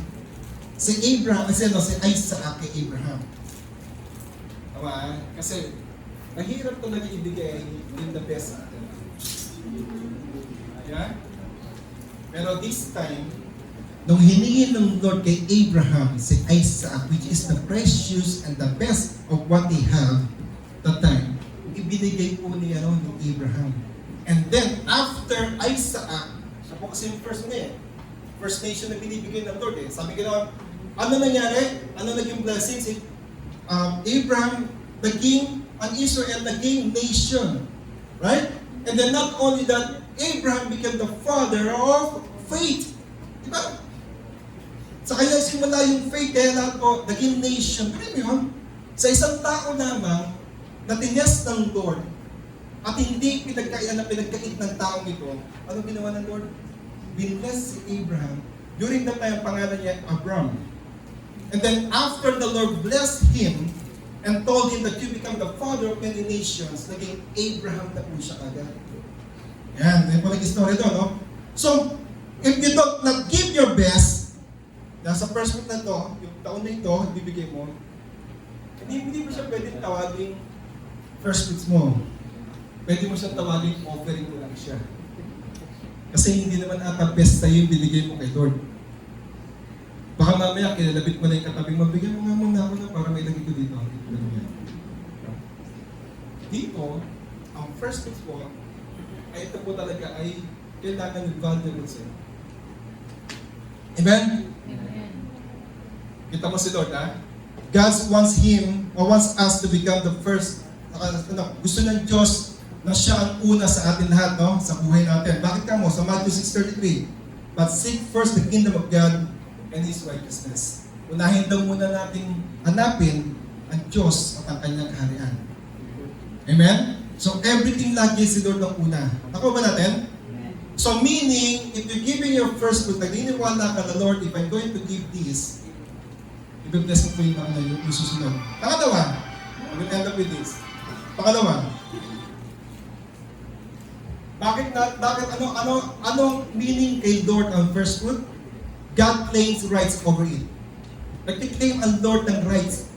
si Isaac kay Abraham. Tama? Kasi mahirap talaga ibigay in the best natin. Yeah? Pero this time, nung hiningi ng Lord kay Abraham si Isaac, which is the precious and the best of what they have that time, ibinigay po ni Abraham. And then, after Isaac, siya po kasi yung first nation na binibigay ng Lord Sabi ko ano nangyari? Ano naging blessings? Abraham, the king, and Israel, naging nation. Right? And then not only that, Abraham became the father of faith. Diba? Sa kanya simula yung faith, kaya lahat po, naging nation. Pero yun, sa isang tao lamang, na tinyas ng Lord, at hindi pinagkait ng taong ito, ano ginawa ng Lord? Binless si Abraham. During that time, pangalan niya, Abram. And then after the Lord blessed him, and told him that you become the father of many nations, naging Abraham na po siya agad. Yan, may po nag-story doon, no? So, if you don't not give your best, nasa first week na to, yung taon na ito, bibigay mo, hindi mo siya pwedeng tawagin first weeks mo. Pwede mo siya tawagin offering mo lang siya. Kasi hindi naman ata best sa'yo yung binigay mo kay Lord. Baka mamaya, kilalabit mo na yung katabing, mabigyan mo nga muna ako na para may lagi ko dito. Dito, ang first weeks po, ay ito po talaga ay kailangan yung valuable sa'yo. Amen? Kita mo si Lord, God wants us to become the first. Gusto ng Diyos na siya ang una sa atin lahat, no? Sa buhay natin. Bakit ka mo? Sa Matthew 6:33, but seek first the kingdom of God and His righteousness. Unahin daw muna natin hanapin ang Diyos at ang kanyang kaharian. Amen? So everything lagi si Lord ang una. Ako ba natin? So meaning, if you're giving your first fruit, naginiwala ka na Lord, if I'm going to give this, i-bless mo po yung susunod. Pangalawa, I will end up with this. Pangalawa, anong meaning kay Lord ang first fruit? God claims rights over it. Nag-claim ang Lord ng rights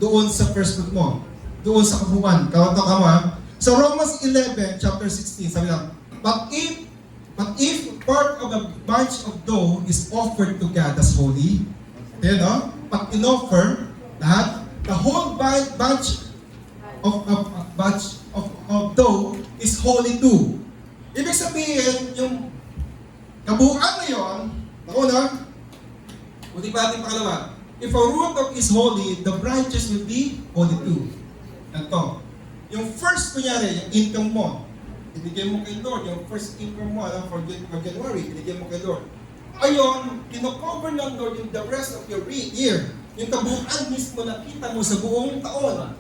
doon sa first fruit mo. Doon sa kabuuan. Kawanto ka mo So Romans 11, chapter 16, sabi lang, But if part of a bunch of dough is offered to God as holy, pag in-offer, lahat, the whole bunch of dough is holy too. Ibig sabihin, yung kabuuan na yun, ulit ba ating pangalawa? If a root of is holy, the branches will be holy too. Ganito. Yung first, kunyari, yung income mo, binigyan mo kay Lord, yung first income mo, for January, binigyan mo kay Lord. Ayon, kino-cover ng Lord yung the rest of your year. Yung kabuuan mismo nakita mo sa buong taon.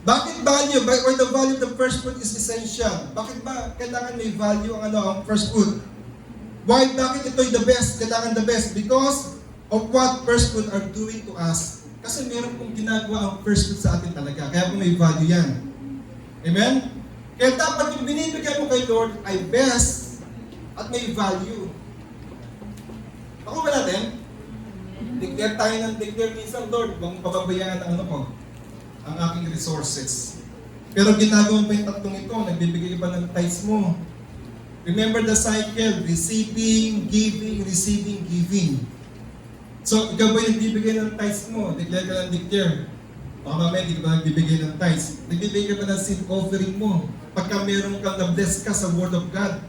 Bakit value? Why the value of the first fruit is essential? Bakit ba kailangan may value ang first fruit? Why? Bakit ito'y the best? Kailangan the best? Because of what first fruit are doing to us. Kasi meron pong ginagawa ang first fruit sa atin talaga. Kaya po may value yan. Amen? Kaya dapat yung binibigay mo kay Lord ay best at may value. Ako ba natin? Declare tayo ng declare minsan, Lord, huwag mong pababayaan ang aking resources. Pero ginagawa mo pa yung tatlong ito, nagbibigay ka pa ng tithes mo. Remember the cycle, receiving, giving. So, ikaw ba yung nagbibigay ng tithes mo? Declare ka ng declare. Baka mamaya, hindi ka ba nagbibigay ng tithes? Nagbibigay ka pa ng sin offering mo. Pagka meron kang na-bless ka sa Word of God,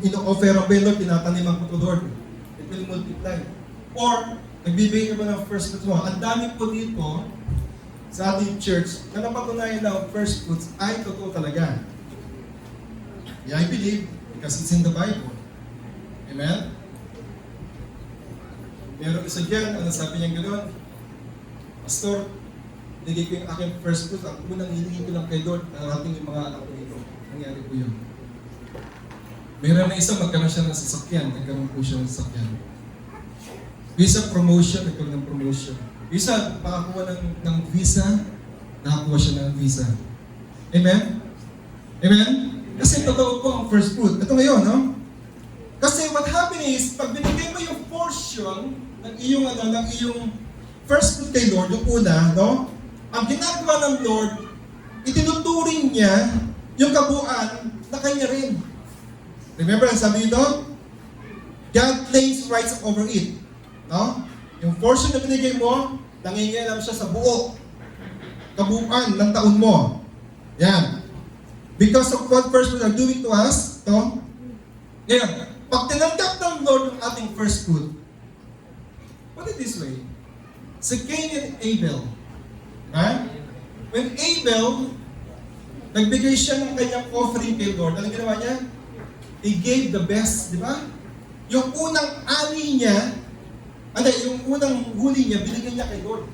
ino-offer ang Lord, tinataniman ko to Lord. It will multiply. Or, nagbibigay ka ba ng first fruits mo? Ang dami po dito sa ating church na napatunayan na ang first fruits ay totoo talaga. Yeah, I believe because it's in the Bible. Amen? Meron isa dyan, ano sabi niya gano'n? Pastor, nilagay ko yung aking first fruits. Ang unang hilingin ko lang kay Lord, narating yung mga anak ko dito. Nangyari po yun. Meron na isa, magkaroon siya ng sasakyan. Nagkaroon po siya ng sasakyan. Visa promotion, nagkaroon ng promotion. Isa, makakuha ng visa, nakakuha siya ng visa. Amen? Amen? Kasi totoo po ang first fruit. Ito ngayon, no? Kasi what happened is, pag binigay mo yung portion ng iyong first fruit kay Lord, yung una, no? Ang ginagawa ng Lord, itinuturing niya yung kabuuan na kanya rin. Remember, ang sabi nito? God claims rights over it. No? Yung portion na binigay mo, nangingialam siya sa buo. Kabuuan ng taon mo. Yan. Because of what first fruit are doing to us, no? Ngayon, pag tinanggap ng Lord yung ating first fruit, put it this way, si Cain and Abel, right? When Abel, nagbigay siya ng kanyang offering kay Lord, anong ginawa niya? He gave the best, di ba? Yung unang ani niya, yung unang huli niya, binigyan niya kay Lord.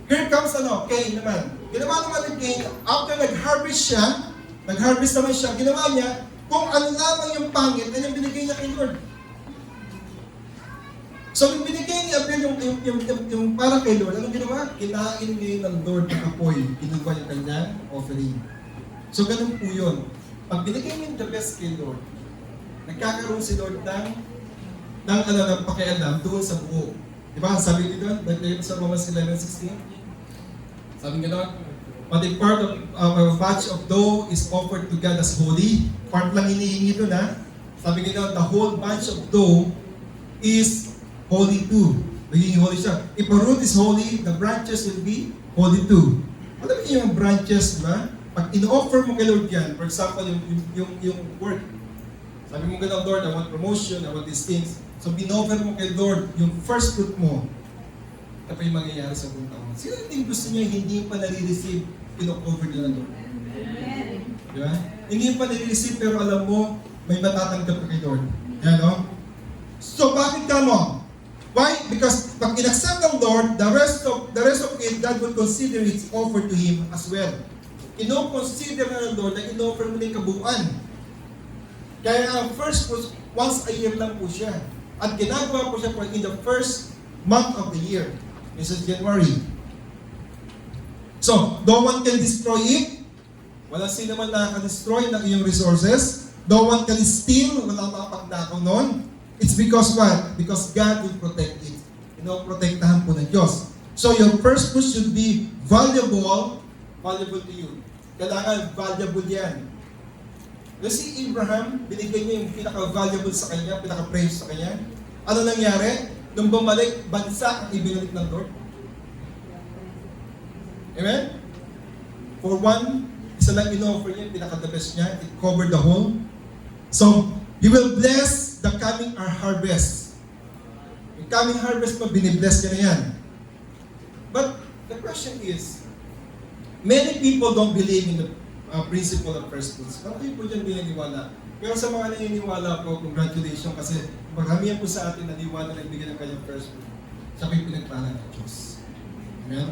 Here comes Cain naman. Ginawa naman ni Cain, after nag-harvest naman siya, ginawa niya, kung ano lamang yung pangit, ay yung binigay niya kay Lord. So, yung binigay ni Abel yung para kay Lord, anong ginawa? Kinain ngayon ng Lord ng apoy, kinuha yung kanyang offering. So, ganun po yun. Pag binigay niyo the best kay Lord, nagkakaroon si Lord ng pakialam doon sa buo. Diba? Sabi dito, sa Romans 11:16, sabi nga doon, but the part of a batch of dough is offered to God as holy. Part lang hinihingi doon, ha? Sabi nga doon, the whole batch of dough is holy too. Naging holy siya. If a root is holy, the branches will be holy too. Alam niyo yung branches, diba? Pag in-offer mo kay Lord yan, for example, yung work, sabi mo gano'n, Lord, I want promotion, I want these things. So, binoffer mo kay Lord yung first fruit mo. Ito pa yung mangyayari sa buong taon. Sino yung gusto niya hindi pa nare-receive, pino-cover niya ng Lord? Diba? Hindi pa nare-receive, pero alam mo, may matatanggap ka kay Lord. Yan, no? So, bakit ka mo? Why? Because pag in-accept ng Lord, the rest of it, God will consider its offer to Him as well. Ino-consider na ng Lord na in-offer mo na yung kabuuan. Kaya ang first fruits, once a year lang po siya. At ginagawa po siya in the first month of the year. This is January. So, no one can destroy it. Wala sino man nakaka-destroy ng iyong resources. No one can steal. Wala makapagnakaw nun. It's because what? Because God will protect it. Protektahan po ng Diyos. So, your first fruits should be valuable to you. Kailangan valuable yan. Si Abraham, binigay niya yung pinaka-valuable sa kanya, pinaka-praise sa kanya. Ano nangyari? Nung bumalik, bansa ang ibinalik ng Lord. Amen? For one, isa lang in-offer niya, pinaka-the best niya, it covered the whole. So, He will bless the coming harvest. Yung coming harvest mo, binibless niya na yan. But, the question is, many people don't believe in the principle of first fruits. Marami po dyan binaniwala. Pero sa mga naniniwala po, congratulations kasi maramihan po sa atin naniwala na nagbigay ng kanyang first fruit. Siya po yung pinagpala ng Diyos. Amen?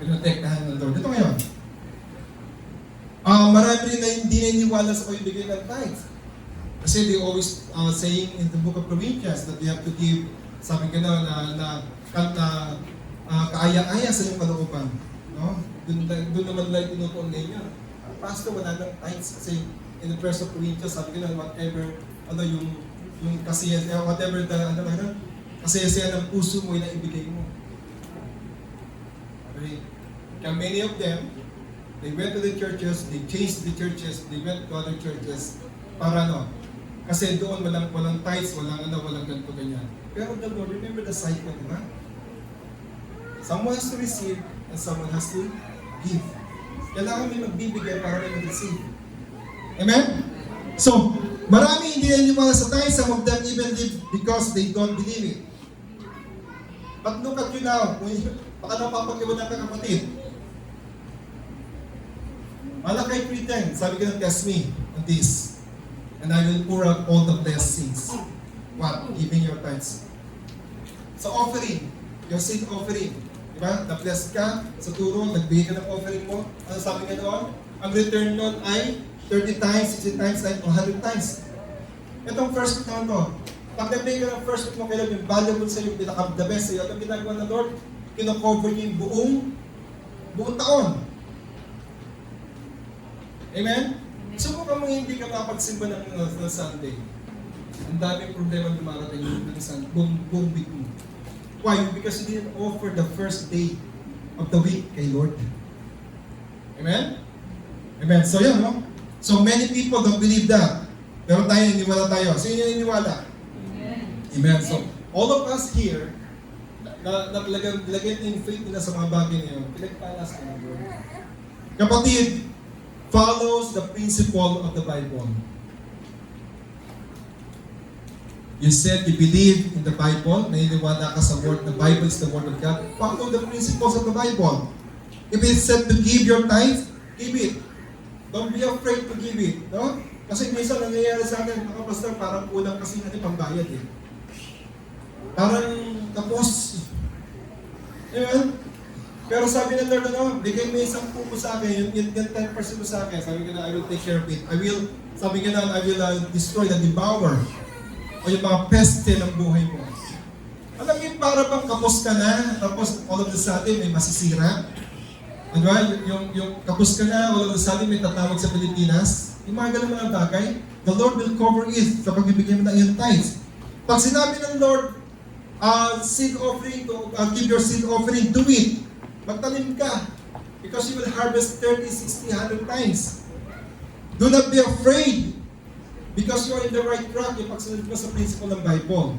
Pinotektahan ng Lord. Ito ngayon. Marami rin na hindi naniniwala sa pagbibigay ng tithes. Kasi they always saying in the book of Corinthians that they have to give, sabi ka na kaaya-aya sa iyong kalooban. No? Doon naman lang tinutuon ninyo. Pastor, wala nang tithes kasi in the first of Corinthians, sabi ka na whatever, yung kasiyahan, whatever kasiyahan ng puso mo, yung ibigay mo. Okay? Kaya many of them, they went to the churches, they changed the churches, they went to other churches, para kasi doon walang tithes, walang ganito ganyan. Pero the Lord, remember the cycle, di ba? Someone has to receive and someone has to give. Kailangan may magbibigay para may mag-receive. Amen? So, marami hindi naniniwala sa tithes, some of them even live because they don't believe it. But look at you now, baka napapag-iwanan ka kapatid. Malakay 3:10, sabi ka ng test me on this, and I will pour out all the blessings. What? Giving your tithes. Sa offering, your seed offering. Diba? Na-bless ka sa turo, nagbigay ka ng offering mo. Ano sabi ka doon? Ang return nun ay 30 times, 60 times, 100 times. Itong first week naman to. Pag nagbigay ka ng first week mo, kailan yung valuable sa iyo, the best sa iyo. At ang ginagawa ng Lord, kino-cover niyo yung buong taon. Amen? Subukan mo hindi ka mapagsimba ng Sunday. Ang daming problema dumarating ng Sunday, buong week mo. Why? Because you didn't offer the first day of the week kay Lord. Amen? Amen. So yan, no? So many people don't believe that. Pero tayo, niniwala tayo. Sino yung niniwala? Amen. Amen. So, all of us here, naglagay yung faith nila sa mga bagay na yun, pinagpalas ka ng Lord. Kapatid, follows the principle of the Bible. You said you believe in the Bible, naniniwala ka sa word, the Bible is the word of God. Follow the principles of the Bible. If it said to give your tithe, give it. Don't be afraid to give it. No? Kasi minsan nangyayari sa akin, mga pastor, parang kulang kasi pambayad eh. Parang tapos. Amen? Pero sabi ng Lord, bigay mo isang pupo sa akin, yung 10% mo sa akin, sabi ko na, I will take care of it. I will destroy, devour, o yung mga peste ng buhay mo. Alam mo, para bang kapos ka na, tapos all of a sudden may masisira. Diba? Yung kapos ka na, all of a sudden may tatawag sa Pilipinas. Yung mga ganun mga bagay, the Lord will cover it kapag ibigay mo na yung tithes. Pag sinabi ng Lord, seed offering, give your seed offering, do it. Magtanim ka. Because you will harvest 30, 60, 100 times. Do not be afraid. Because you are in the right track. Yung pagsunod mo sa principle ng Bible.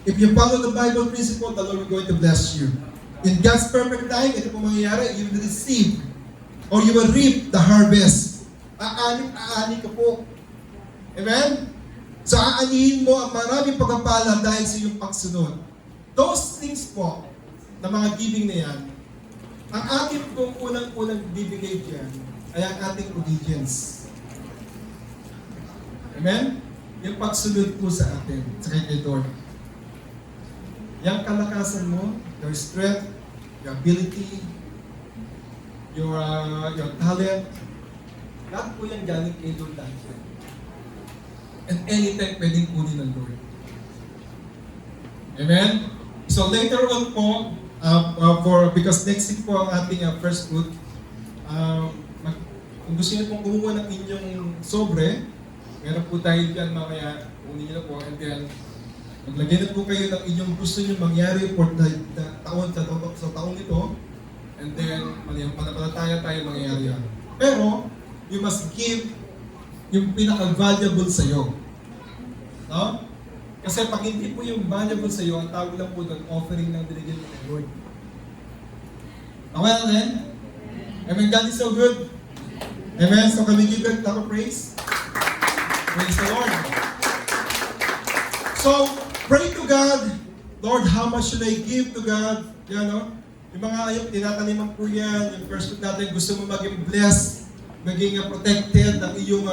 If you follow the Bible principle, the Lord will going to bless you. In God's perfect time, ito po mangyayari, you will receive or you will reap the harvest. Aani ka po. Amen? So aanihin mo ang maraming pagpapala dahil sa iyong pagsunod. Those things po, na mga giving na yan, ang ating kung unang-unang bibigay dyan ay ang ating obedience. Amen? Yung pagsunod po sa atin, sa kay Lord. Yung kalakasan mo, your strength, your ability, your talent, lahat po yan galing kay Lord dahil. And anytime pwedeng kunin ng Lord. Amen? So later on po, because next week po ang ating first fruit, kung gusto niyo pong kumuha ng inyong sobre, meron po tayo dyan mamaya, kunin niyo na po, and then maglagay na po kayo ng inyong gusto niyo mangyari for sa taon ito, and then pananampalataya tayo mangyayari yan. Pero, you must give yung pinaka-valuable sa'yo. No? Kasi pag hindi po yung valuable sa'yo, ang tawag lang po doon, offering ng binigyan mo ng Lord. Okay lang din? Amen. God is so good. Amen. So can we give God a praise? Praise the Lord. So, pray to God. Lord, how much should I give to God? Yan, no? Yung mga tinataniman po yan, yung first natin, gusto mo maging blessed, maging protected ng iyong